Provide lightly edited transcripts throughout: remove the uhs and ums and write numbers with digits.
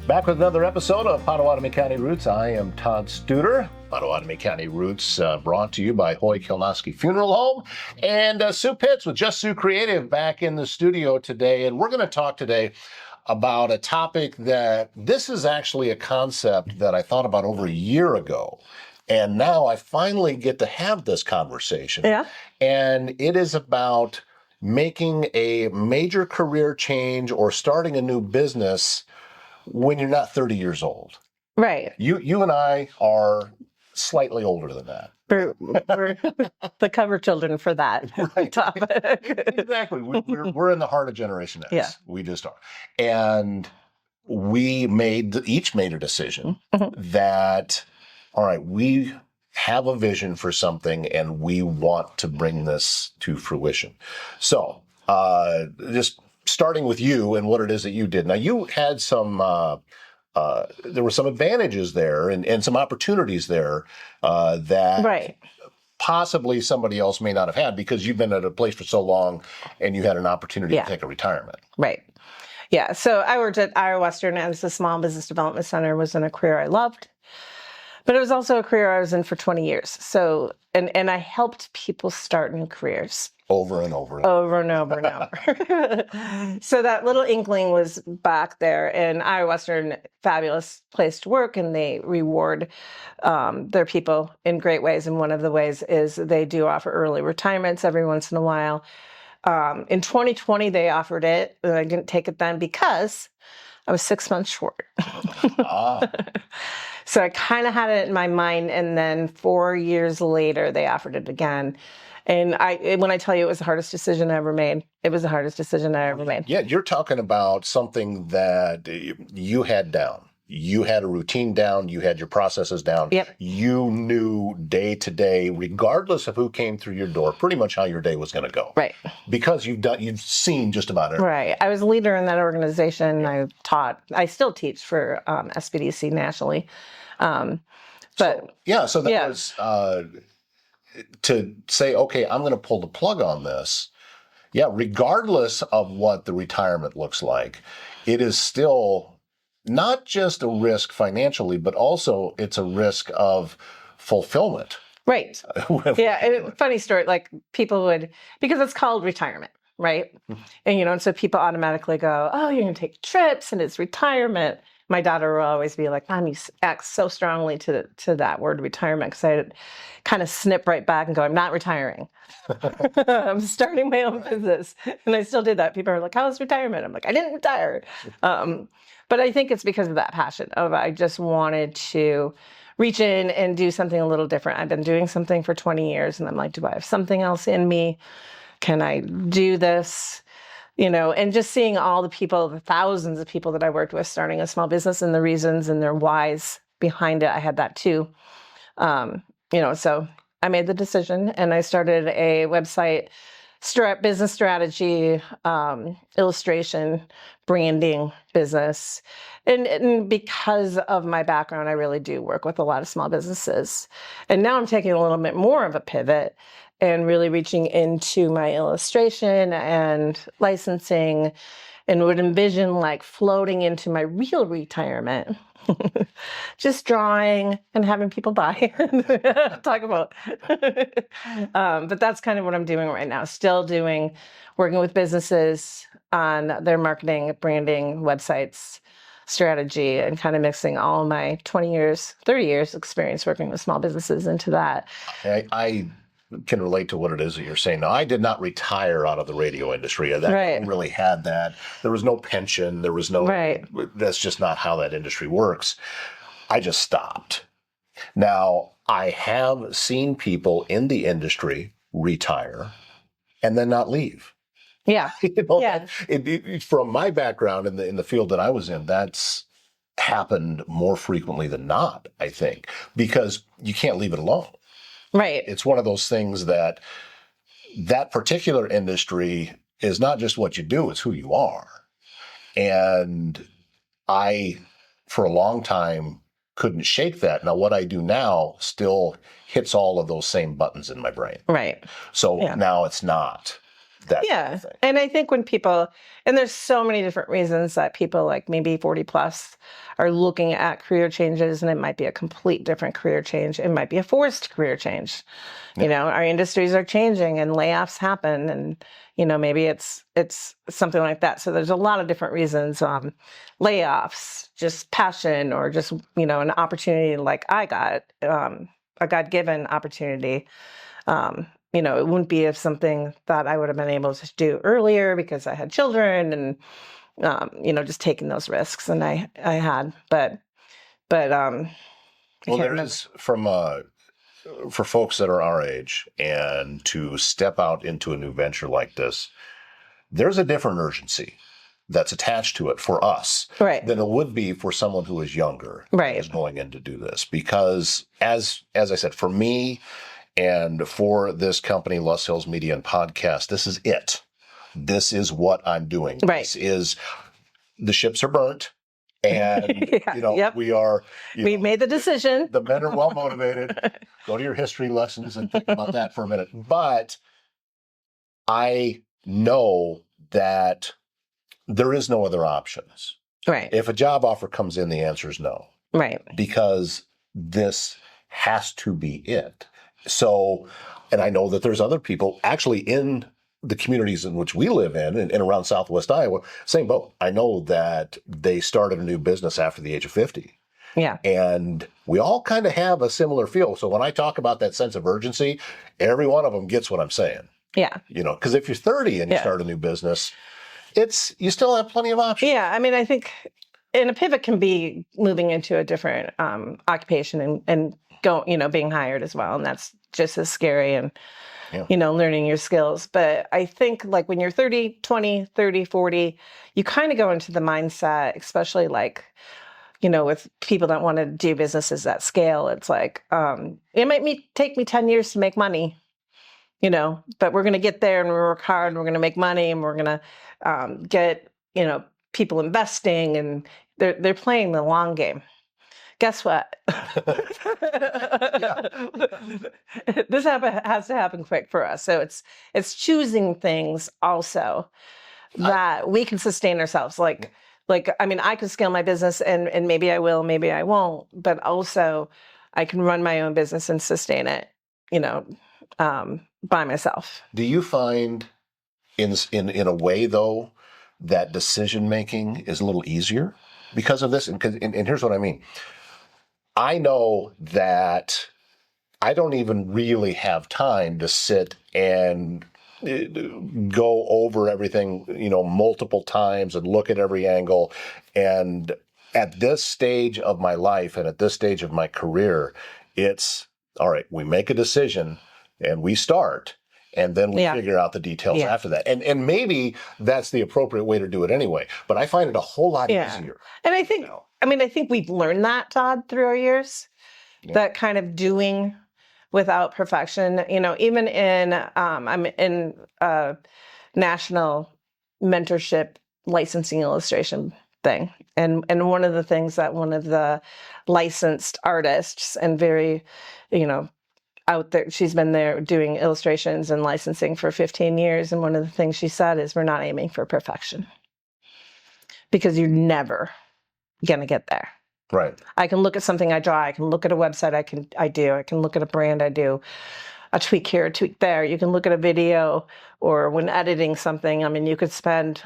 Back with another episode of Pottawattamie County Roots. I am Todd Studer. Pottawattamie County Roots brought to you by Hoy Kilnosky Funeral Home. And Sue Pitts with Just Sue Creative back in the studio today. And we're going to talk today about a topic that this is actually a concept that I thought about over a year ago. And now I finally get to have this conversation. Yeah. And it is about making a major career change or starting a new business when you're not 30 years old. Right. You and I are slightly older than that. We're the cover children for that topic. Exactly. We're in the heart of Generation X. Yeah. We just are. And we each made a decision that, all right, we have a vision for something and we want to bring this to fruition. So just starting with you and what it is that you did. Now, you had some, there were some advantages there and some opportunities there that Right. possibly somebody else may not have had because you've been at a place for so long and you had an opportunity Yeah. to take a retirement. Right. Yeah. So I worked at Iowa Western as a small business development center, was in a career I loved, but it was also a career I was in for 20 years. So, and I helped people start new careers. Over and over. Over and over and over. So that little inkling was back there, and Iowa Western, fabulous place to work, and they reward their people in great ways. And one of the ways is they do offer early retirements every once in a while. In 2020, they offered it, and I didn't take it then because I was 6 months short. So I kind of had it in my mind, and then 4 years later, they offered it again. And when I tell you it was the hardest decision I ever made, it was the hardest decision I ever made. Yeah, you're talking about something that you had down. You had a routine down. You had your processes down. Yep. You knew day to day, regardless of who came through your door, pretty much how your day was going to go. Right. Because you've seen just about everything. Right. I was a leader in that organization. I still teach for SBDC nationally. So that was to say, okay, I'm going to pull the plug on this. Yeah, regardless of what the retirement looks like, it is still not just a risk financially, but also it's a risk of fulfillment. Right. Yeah. And funny story, like people would, because it's called retirement, right? And, and so people automatically go, oh, you're going to take trips and it's retirement. My daughter will always be like, Mom, you act so strongly to that word retirement, because I kind of snip right back and go, I'm not retiring. I'm starting my own business. And I still did that. People are like, how's retirement? I'm like, I didn't retire. But I think it's because of that passion of I just wanted to reach in and do something a little different. I've been doing something for 20 years and I'm like, do I have something else in me? Can I do this? And just seeing all the people, the thousands of people that I worked with starting a small business and the reasons and their whys behind it, I had that too. So I made the decision and I started a website, business strategy, illustration, branding business. And because of my background, I really do work with a lot of small businesses. And now I'm taking a little bit more of a pivot and really reaching into my illustration and licensing, and would envision like floating into my real retirement, just drawing and having people buy, talk about. But that's kind of what I'm doing right now. Still working with businesses on their marketing, branding, websites, strategy, and kind of mixing all my 20 years, 30 years experience working with small businesses into that. I can relate to what it is that you're saying. Now, I did not retire out of the radio industry. That really had that. There was no pension. There was no, that's just not how that industry works. I just stopped. Now, I have seen people in the industry retire and then not leave. Yeah. From my background in the field that I was in, that's happened more frequently than not, I think, because you can't leave it alone. Right. It's one of those things that particular industry is not just what you do, it's who you are. And I, for a long time, couldn't shake that. Now, what I do now still hits all of those same buttons in my brain. Right. So now it's not. that Yeah. kind of thing. And I think when people, and there's so many different reasons that people like maybe 40 plus are looking at career changes, and it might be a complete different career change. It might be a forced career change. You know, our industries are changing and layoffs happen, and, you know, maybe it's something like that. So there's a lot of different reasons, layoffs, just passion, or just, you know, an opportunity like I got, a God-given opportunity. You know, it wouldn't be if something that I would have been able to do earlier because I had children and, you know, just taking those risks. And I had, but, I Well, can't there remember. is for folks that are our age and to step out into a new venture like this, there's a different urgency that's attached to it for us Right. than it would be for someone who is younger Right. is going in to do this. Because as I said, for me and for this company, Lost Hills Media and Podcast, this is it. This is what I'm doing. Right. This is, the ships are burnt. And, Yeah, you know, yep. we are, We've made the decision. the men are well motivated. Go to your history lessons and think about that for a minute. But I know that there is no other options. Right. If a job offer comes in, the answer is no, Right. because this has to be it. So, and I know that there's other people actually in the communities in which we live in and around Southwest Iowa, same boat. I know that they started a new business after the age of 50. Yeah. And we all kind of have a similar feel. So when I talk about that sense of urgency, every one of them gets what I'm saying. Yeah. You know, because if you're 30 and you start a new business, you still have plenty of options. Yeah. I mean, I think, and a pivot can be moving into a different occupation and go, you know, being hired as well. And that's just as scary and, you know, learning your skills. But I think like when you're 30, 20, 30, 40, you kind of go into the mindset, especially like, you know, with people that want to do businesses at scale, it's like, it might take me 10 years to make money, you know, but we're going to get there and we work hard and we're going to make money and we're going to get, you know, people investing, and they're playing the long game. Guess what? This has to happen quick for us. So it's choosing things also that we can sustain ourselves. Like, I mean, I could scale my business and maybe I will, maybe I won't, but also I can run my own business and sustain it, you know, by myself. Do you find in a way though that decision making is a little easier because of this? And here's what I mean. I know that I don't even really have time to sit and go over everything, you know, multiple times and look at every angle. And at this stage of my life and at this stage of my career, it's all right, we make a decision and we start, and then we figure out the details after that. And maybe that's the appropriate way to do it anyway. But I find it a whole lot easier. And I think, I think we've learned that, Todd, through our years, that kind of doing without perfection. You know, even in, I'm in a national mentorship licensing illustration thing. And one of the things that one of the licensed artists and very, you know, out there, she's been there doing illustrations and licensing for 15 years. And one of the things she said is, we're not aiming for perfection because you're never going to get there. Right. I can look at something I draw. I can look at a website I can look at a brand I do, a tweak here, a tweak there. You can look at a video, or when editing something, I mean, you could spend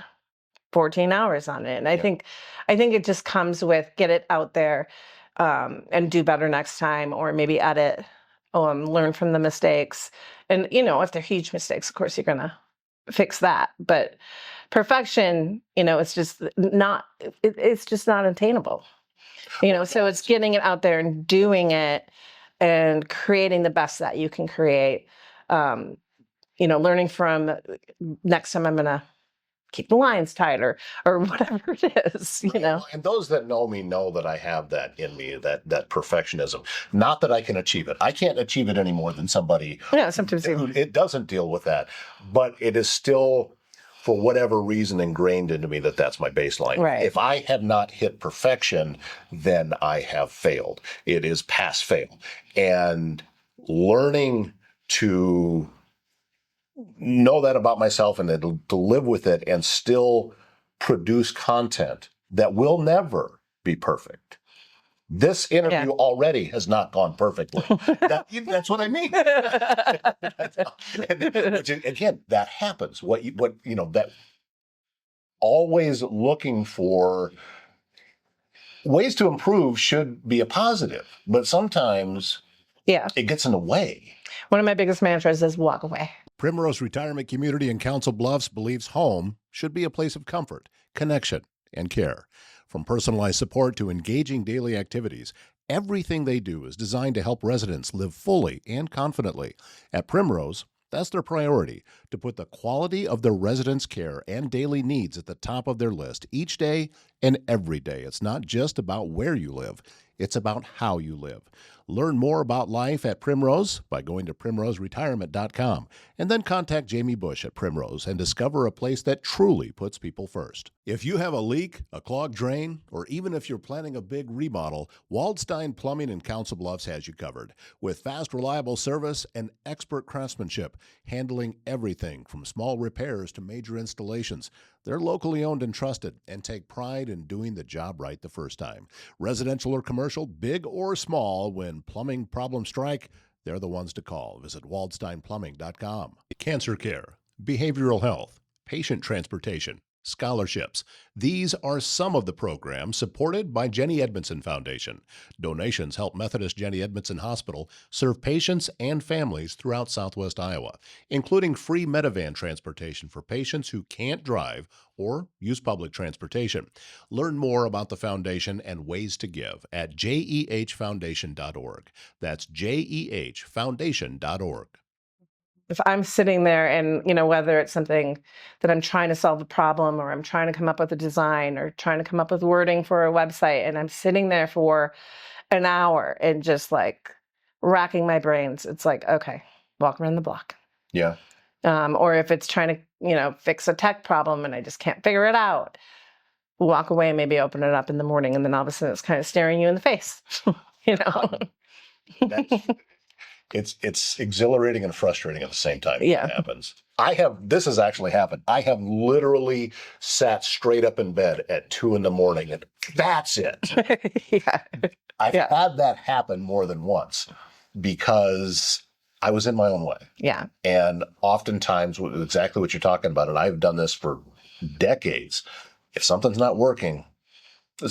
14 hours on it. And I think it just comes with get it out there and do better next time, or maybe edit, learn from the mistakes. And, you know, if they're huge mistakes, of course, you're going to fix that. But perfection, you know, it's just not attainable. You know, so it's getting it out there and doing it and creating the best that you can create. You know, learning from next time I'm going to keep the lines tighter or whatever it is, you know. And those that know me know that I have that in me, that perfectionism. Not that I can achieve it. I can't achieve it any more than somebody sometimes who it doesn't deal with that. But it is still, for whatever reason, ingrained into me that that's my baseline. Right. If I have not hit perfection, then I have failed. It is pass fail. And learning to know that about myself and to live with it and still produce content that will never be perfect. This interview already has not gone perfectly. That's what I mean. Again, that happens. That always looking for ways to improve should be a positive, but sometimes it gets in the way. One of my biggest mantras is walk away. Primrose Retirement Community in Council Bluffs believes home should be a place of comfort, connection, and care. From personalized support to engaging daily activities, everything they do is designed to help residents live fully and confidently. At Primrose, that's their priority, to put the quality of their residents' care and daily needs at the top of their list each day and every day. It's not just about where you live, it's about how you live. Learn more about life at Primrose by going to primroseretirement.com and then contact Jamie Bush at Primrose and discover a place that truly puts people first. If you have a leak, a clogged drain, or even if you're planning a big remodel, Waldstein Plumbing in Council Bluffs has you covered. With fast, reliable service and expert craftsmanship, handling everything from small repairs to major installations. They're locally owned and trusted and take pride in doing the job right the first time. Residential or commercial, big or small, when plumbing problems strike, they're the ones to call. Visit waldsteinplumbing.com. Cancer care, behavioral health, patient transportation, scholarships. These are some of the programs supported by Jenny Edmondson Foundation. Donations help Methodist Jenny Edmondson Hospital serve patients and families throughout Southwest Iowa, including free Medivan transportation for patients who can't drive or use public transportation. Learn more about the foundation and ways to give at jehfoundation.org. That's jehfoundation.org. If I'm sitting there and, whether it's something that I'm trying to solve a problem or I'm trying to come up with a design or trying to come up with wording for a website, and I'm sitting there for an hour and just like racking my brains, it's like, okay, walk around the block. Yeah. Or if it's trying to, fix a tech problem and I just can't figure it out, walk away and maybe open it up in the morning, and then all of a sudden it's kind of staring you in the face, It's exhilarating and frustrating at the same time. Yeah. It happens. This has actually happened. I have literally sat straight up in bed at 2 a.m. and that's it. Yeah. I've had that happen more than once because I was in my own way. Yeah. And oftentimes, exactly what you're talking about, and I've done this for decades. If something's not working, a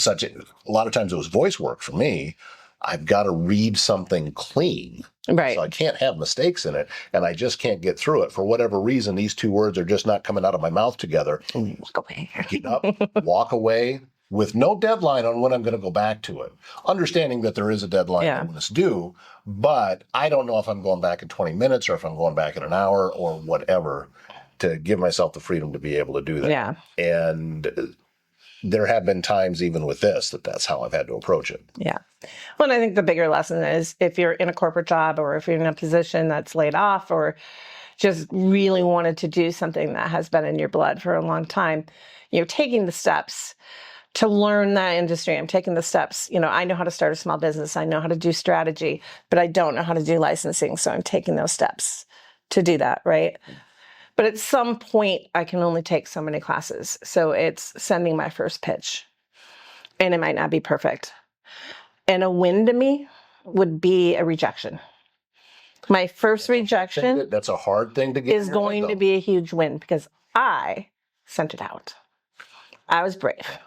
lot of times it was voice work for me. I've got to read something clean. Right. So I can't have mistakes in it, and I just can't get through it. For whatever reason, these two words are just not coming out of my mouth together. Walk away. Get up, walk away with no deadline on when I'm going to go back to it. Understanding that there is a deadline when it's due, but I don't know if I'm going back in 20 minutes or if I'm going back in an hour or whatever, to give myself the freedom to be able to do that. Yeah. And there have been times even with this that's how I've had to approach it. Yeah. Well, and I think the bigger lesson is if you're in a corporate job or if you're in a position that's laid off or just really wanted to do something that has been in your blood for a long time, taking the steps to learn that industry. I'm taking the steps. I know how to start a small business. I know how to do strategy, but I don't know how to do licensing. So I'm taking those steps to do that, right? But at some point, I can only take so many classes. So it's sending my first pitch, and it might not be perfect. And a win to me would be a rejection. My first rejection that's a hard thing to get is going to be a huge win because I sent it out. I was brave.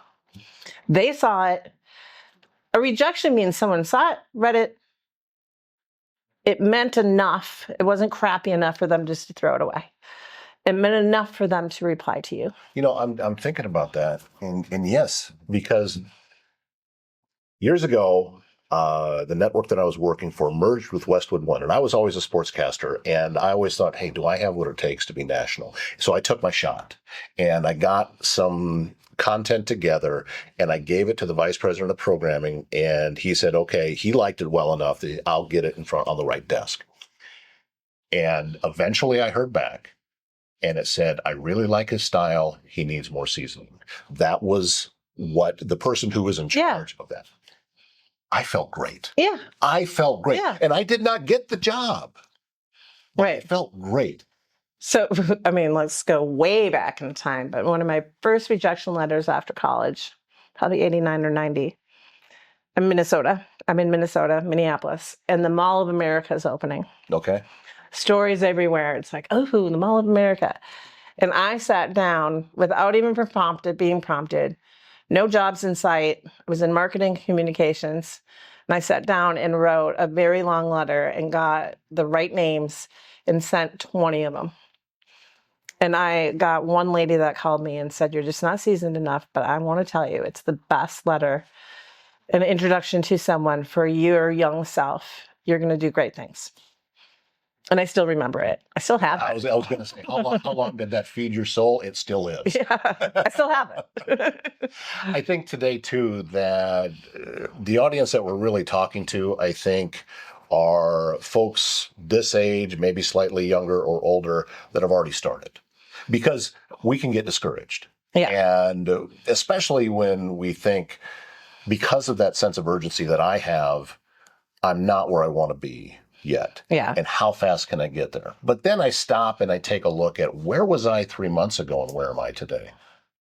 They saw it. A rejection means someone saw it, read it. It meant enough. It wasn't crappy enough for them just to throw it away. It meant enough for them to reply to you. I'm thinking about that, and yes, because years ago, the network that I was working for merged with Westwood One, and I was always a sportscaster, and I always thought, hey, do I have what it takes to be national? So I took my shot, and I got some content together, and I gave it to the vice president of programming, and he said, okay, he liked it well enough that I'll get it in front on the right desk. And eventually I heard back. And it said, I really like his style. He needs more seasoning. That was what the person who was in charge of that. I felt great. Yeah. I felt great. Yeah. And I did not get the job. Right. I felt great. So, I mean, let's go way back in time. But one of my first rejection letters after college, probably 89 or 90, I'm in Minnesota, Minneapolis, and the Mall of America is opening. Okay. Stories everywhere. It's like, oh, the Mall of America. And I sat down without even being prompted, no jobs in sight. I was in marketing communications. And I sat down and wrote a very long letter and got the right names and sent 20 of them. And I got one lady that called me and said, you're just not seasoned enough, but I want to tell you, it's the best letter, an introduction to someone for your young self. You're going to do great things. And I still remember it. I still have it. I was going to say, how long did that feed your soul? It still is. Yeah, I still have it. I think today, too, that the audience that we're really talking to, I think, are folks this age, maybe slightly younger or older, that have already started. Because we can get discouraged. Yeah. And especially when we think, because of that sense of urgency that I have, I'm not where I want to be yet. Yeah. And how fast can I get there? But then I stop and I take a look at, where was I 3 months ago and where am I today?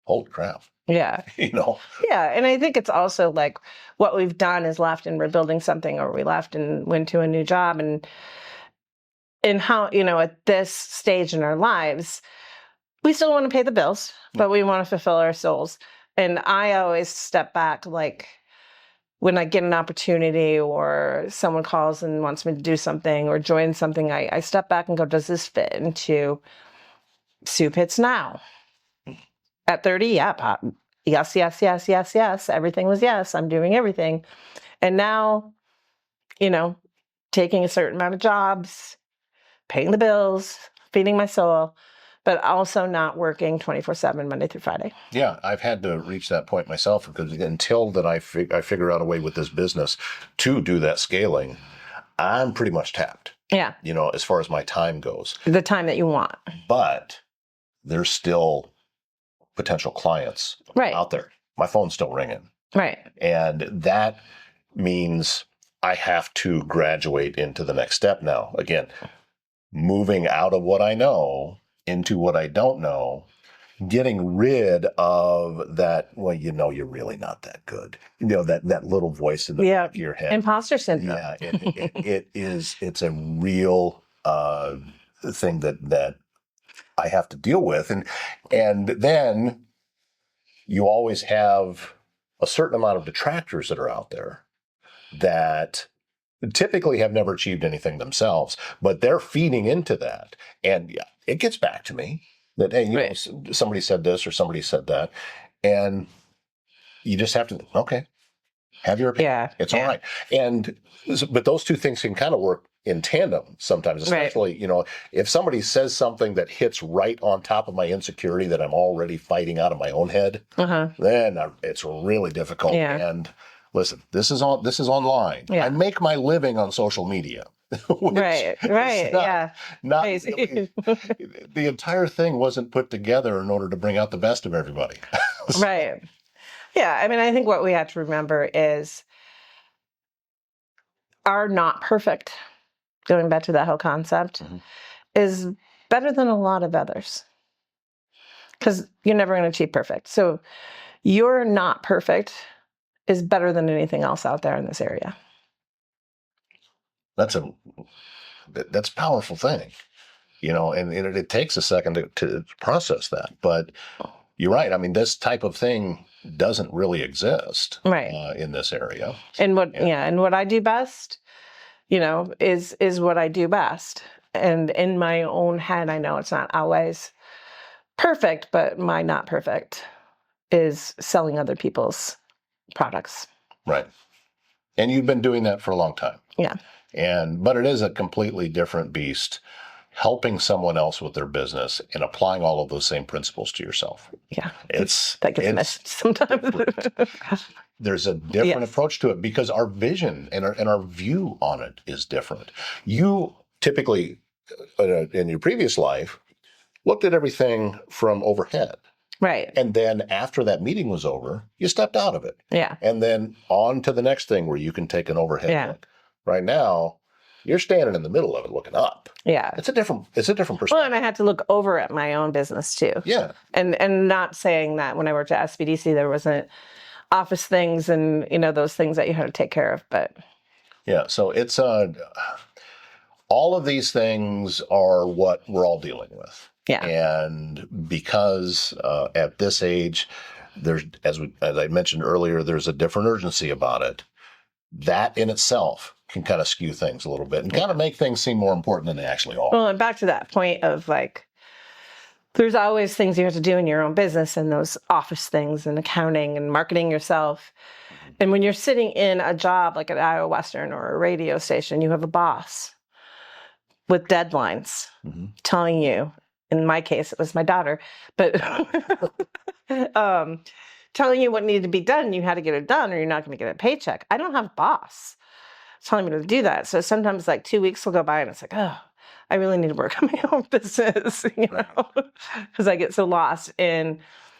Holy crap. Yeah. Yeah. And I think it's also like what we've done is left and we're building something, or we left and went to a new job. And how, at this stage in our lives, we still want to pay the bills, but we want to fulfill our souls. And I always step back, like when I get an opportunity or someone calls and wants me to do something or join something, I step back and go, does this fit into Soup Hits Now? At 30, yeah, Pop. Yes, yes, yes, yes, yes. Everything was yes. I'm doing everything. And now, taking a certain amount of jobs, paying the bills, feeding my soul, but also not working 24/7 Monday through Friday. Yeah, I've had to reach that point myself, because until that I figure out a way with this business to do that scaling, I'm pretty much tapped. Yeah. As far as my time goes. The time that you want. But there's still potential clients out there. My phone's still ringing. Right. And that means I have to graduate into the next step now. Again, moving out of what I know into what I don't know, getting rid of that, well, you're really not that good. That little voice in the back of your head. Imposter syndrome. Yeah, it's a real thing that I have to deal with. And then you always have a certain amount of detractors that are out there that typically have never achieved anything themselves, but they're feeding into that. And yeah, it gets back to me that, hey, somebody said this or somebody said that. And you just have to, okay, have your opinion. Yeah, it's all right. But those two things can kind of work in tandem sometimes, especially, if somebody says something that hits right on top of my insecurity that I'm already fighting out of my own head, then it's really difficult. Yeah. And listen, this is online. Yeah. I make my living on social media. Right. Not really, the entire thing wasn't put together in order to bring out the best of everybody. Right. Yeah. I mean, I think what we have to remember is our not perfect, going back to that whole concept, is better than a lot of others. Because you're never going to achieve perfect. So your not perfect is better than anything else out there in this area. That's a powerful thing, and it takes a second to process that. But you're right. I mean, this type of thing doesn't really exist in this area. And what I do best, is what I do best. And in my own head, I know it's not always perfect, but my not perfect is selling other people's products. Right. And you've been doing that for a long time. Yeah. But it is a completely different beast, helping someone else with their business and applying all of those same principles to yourself. Yeah. That gets messy sometimes. There's a different approach to it because our vision and our view on it is different. You typically, in your previous life, looked at everything from overhead. Right. And then after that meeting was over, you stepped out of it. Yeah. And then on to the next thing where you can take an overhead look. Right now, You're standing in the middle of it looking up. Yeah. It's a different perspective. Well, and I had to look over at my own business too. Yeah. And not saying that when I worked at SBDC, there wasn't office things and, those things that you had to take care of, but. Yeah. So it's, all of these things are what we're all dealing with. Yeah. And because at this age, there's, as I mentioned earlier, there's a different urgency about it. That in itself can kind of skew things a little bit and kind of make things seem more important than they actually are. Well, and back to that point of like, there's always things you have to do in your own business and those office things and accounting and marketing yourself. And when you're sitting in a job like at Iowa Western or a radio station, you have a boss with deadlines telling you, in my case, it was my daughter, but telling you what needed to be done. You had to get it done or you're not going to get a paycheck. I don't have a boss telling me to do that. So sometimes like 2 weeks will go by and it's like, oh, I really need to work on my own business, because I get so lost in,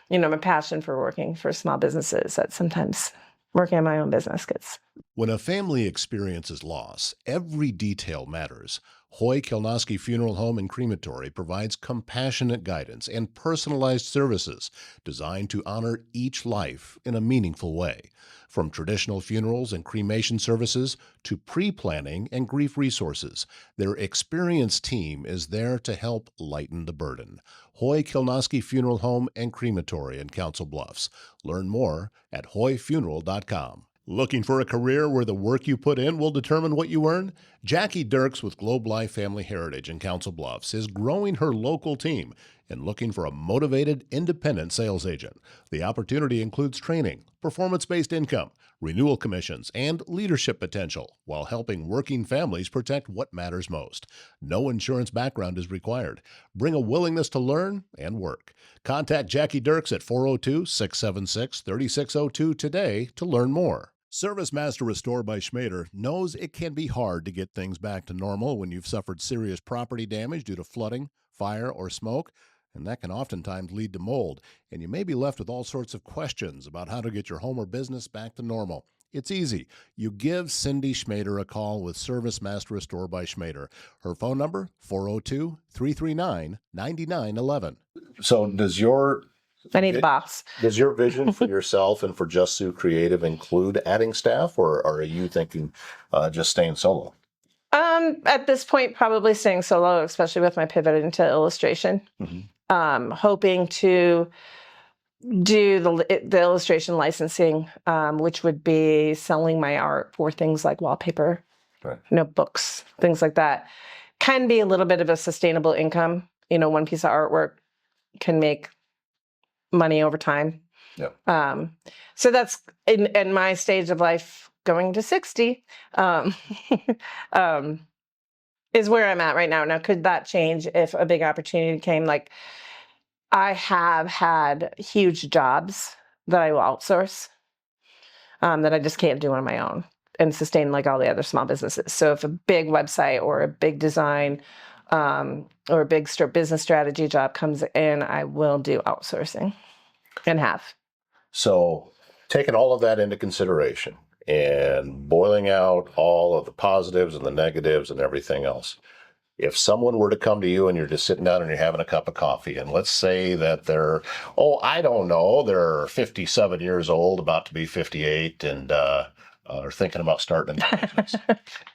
my passion for working for small businesses that sometimes working on my own business gets. When a family experiences loss, every detail matters. Hoy Kilnosky Funeral Home and Crematory provides compassionate guidance and personalized services designed to honor each life in a meaningful way. From traditional funerals and cremation services to pre-planning and grief resources, their experienced team is there to help lighten the burden. Hoy Kilnosky Funeral Home and Crematory in Council Bluffs. Learn more at hoyfuneral.com. Looking for a career where the work you put in will determine what you earn? Jackie Dirks with Globe Life Family Heritage in Council Bluffs is growing her local team and looking for a motivated, independent sales agent. The opportunity includes training, performance-based income, renewal commissions, and leadership potential while helping working families protect what matters most. No insurance background is required. Bring a willingness to learn and work. Contact Jackie Dirks at 402-676-3602 today to learn more. Service Master Restore by Schmader knows it can be hard to get things back to normal when you've suffered serious property damage due to flooding, fire, or smoke, and that can oftentimes lead to mold, and you may be left with all sorts of questions about how to get your home or business back to normal. It's easy. You give Cindy Schmader a call with Service Master Restore by Schmader. Her phone number, 402-339-9911. So I need a boss. Does your vision for yourself and for Just Sue Creative include adding staff, or are you thinking just staying solo? At this point, probably staying solo, especially with my pivot into illustration. Hoping to do the illustration licensing, which would be selling my art for things like wallpaper, notebooks, things like that. Can be a little bit of a sustainable income. One piece of artwork can make money over time. So that's in my stage of life, going to 60, is where I'm at right now. Now, could that change if a big opportunity came? Like, I have had huge jobs that I will outsource, that I just can't do on my own and sustain like all the other small businesses. So if a big website or a big design or a big business strategy job comes in, I will do outsourcing and have. So taking all of that into consideration and boiling out all of the positives and the negatives and everything else, if someone were to come to you and you're just sitting down and you're having a cup of coffee, and let's say that they're 57 years old, about to be 58, and are thinking about starting a business,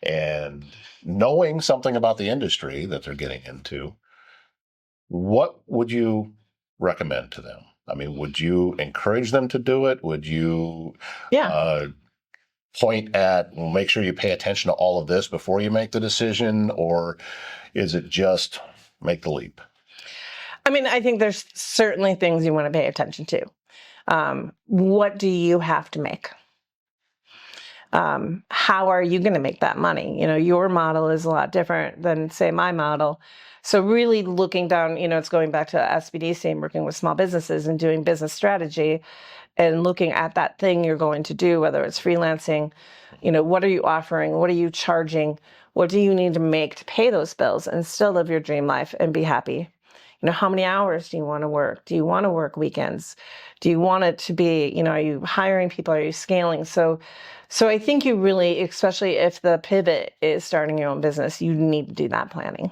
and knowing something about the industry that they're getting into, what would you recommend to them? I mean, would you encourage them to do it? Would you point at, well, make sure you pay attention to all of this before you make the decision, or is it just make the leap? I mean, I think there's certainly things you want to pay attention to. What do you have to make? How are you going to make that money? Your model is a lot different than, say, my model. So really looking down, it's going back to SBDC and working with small businesses and doing business strategy and looking at that thing you're going to do, whether it's freelancing, what are you offering? What are you charging? What do you need to make to pay those bills and still live your dream life and be happy? how many hours do you want to work? Do you want to work weekends? Do you want it to be, are you hiring people? Are you scaling? So I think you really, especially if the pivot is starting your own business, you need to do that planning.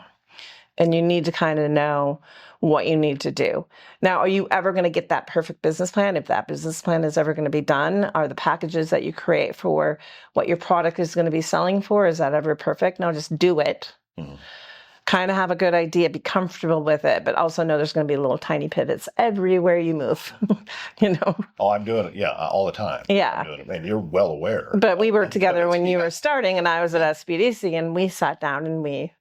And you need to kind of know what you need to do. Now, are you ever going to get that perfect business plan? If that business plan is ever going to be done, are the packages that you create for what your product is going to be selling for, is that ever perfect? No, just do it. Kind of have a good idea, be comfortable with it, but also know there's going to be little tiny pivots everywhere you move, Oh, I'm doing it. Yeah. All the time. Yeah. I'm doing it. Man, you're well aware. But we worked together when you were starting, and I was at SBDC, and we sat down and we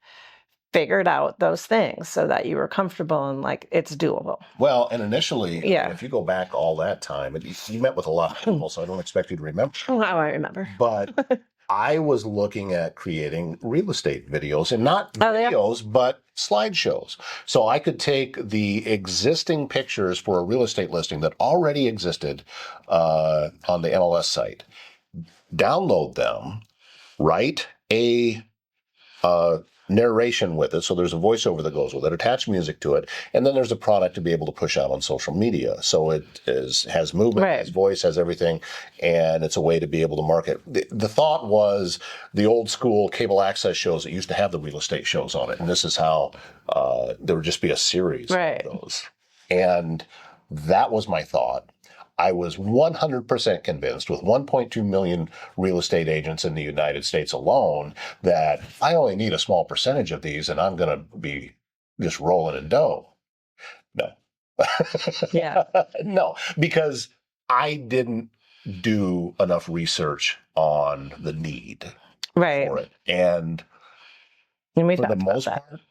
figured out those things so that you were comfortable and like it's doable. Well, and initially, Yeah. if you go back all that time, and you met with a lot of people, so I don't expect you to remember. Oh, I remember. But I was looking at creating real estate videos, and not videos, but slideshows. So I could take the existing pictures for a real estate listing that already existed on the MLS site, download them, write a narration with it, so there's a voiceover that goes with it, attach music to it, and then there's a product to be able to push out on social media. So it has movement, Right. has voice, has everything, and it's a way to be able to market. The thought was the old school cable access shows that used to have the real estate shows on it, and this is how there would just be a series Right. of those. And that was my thought. I was 100% convinced, with 1.2 million real estate agents in the United States alone, that I only need a small percentage of these and I'm going to be just rolling in dough. No. Yeah. No, because I didn't do enough research on the need Right. for it. And And we for the talked about most that. part,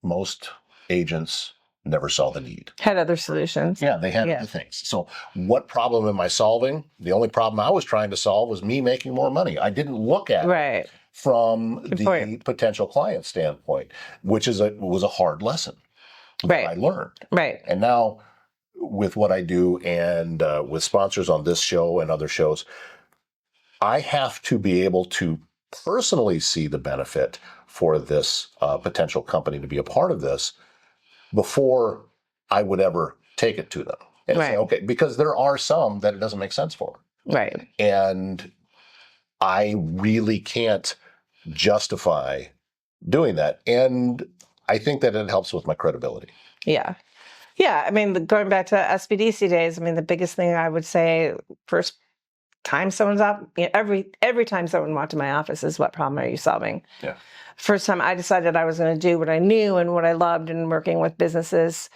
most agents never saw the need. Had other solutions. Yeah, they had Yeah. other things. So what problem am I solving? The only problem I was trying to solve was me making more money. I didn't look at it Right. from Good the point. potential client standpoint, which was a hard lesson that Right. I learned. Right. And now with what I do and with sponsors on this show and other shows, I have to be able to personally see the benefit for this potential company to be a part of this before I would ever take it to them and say, Right. okay, because there are some that it doesn't make sense for. Right. And I really can't justify doing that. And I think that it helps with my credibility. Yeah. Yeah. I mean, going back to SBDC days, I mean, the biggest thing I would say, first time someone's out, every time someone walked to my office is, what problem are you solving? Yeah. First time I decided I was going to do what I knew and what I loved in working with businesses,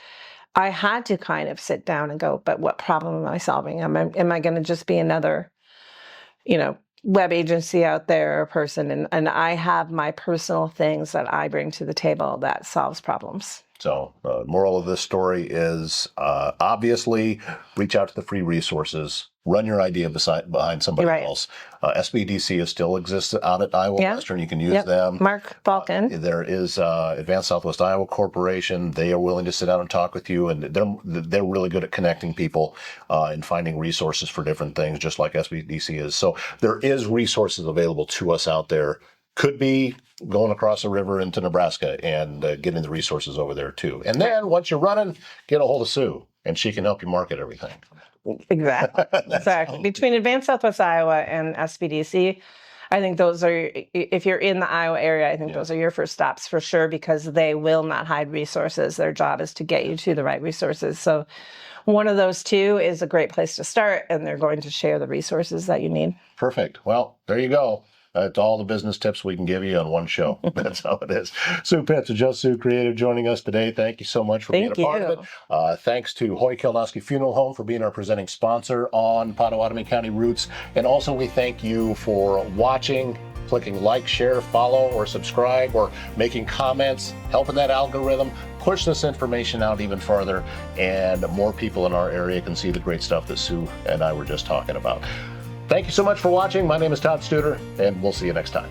I had to kind of sit down and go, but what problem am I solving? Am I going to just be another, web agency out there, person? And I have my personal things that I bring to the table that solves problems. So moral of this story is obviously reach out to the free resources, run your idea behind somebody Right. else. SBDC still exists out at Iowa Yeah. Western. You can use Yep. them. Mark Balkan. There is Advanced Southwest Iowa Corporation. They are willing to sit down and talk with you, and they're really good at connecting people and finding resources for different things, just like SBDC is. So there is resources available to us out there. Could be going across the river into Nebraska and getting the resources over there too. And then once you're running, get a hold of Sue, and she can help you market everything. Exactly. Exactly. Between Advanced Southwest Iowa and SBDC, I think those are, if you're in the Iowa area, I think those are your first stops for sure, because they will not hide resources. Their job is to get you to the right resources. So one of those two is a great place to start, and they're going to share the resources that you need. Perfect. Well, there you go. That's all the business tips we can give you on one show. That's how it is. Sue Pitts of Just Sue Creative joining us today. Thank you so much for being a part of it. Thanks to Hoy Kieldowski Funeral Home for being our presenting sponsor on Pottawattamie County Roots. And also we thank you for watching, clicking like, share, follow, or subscribe, or making comments, helping that algorithm push this information out even farther, and more people in our area can see the great stuff that Sue and I were just talking about. Thank you so much for watching. My name is Todd Studer, and we'll see you next time.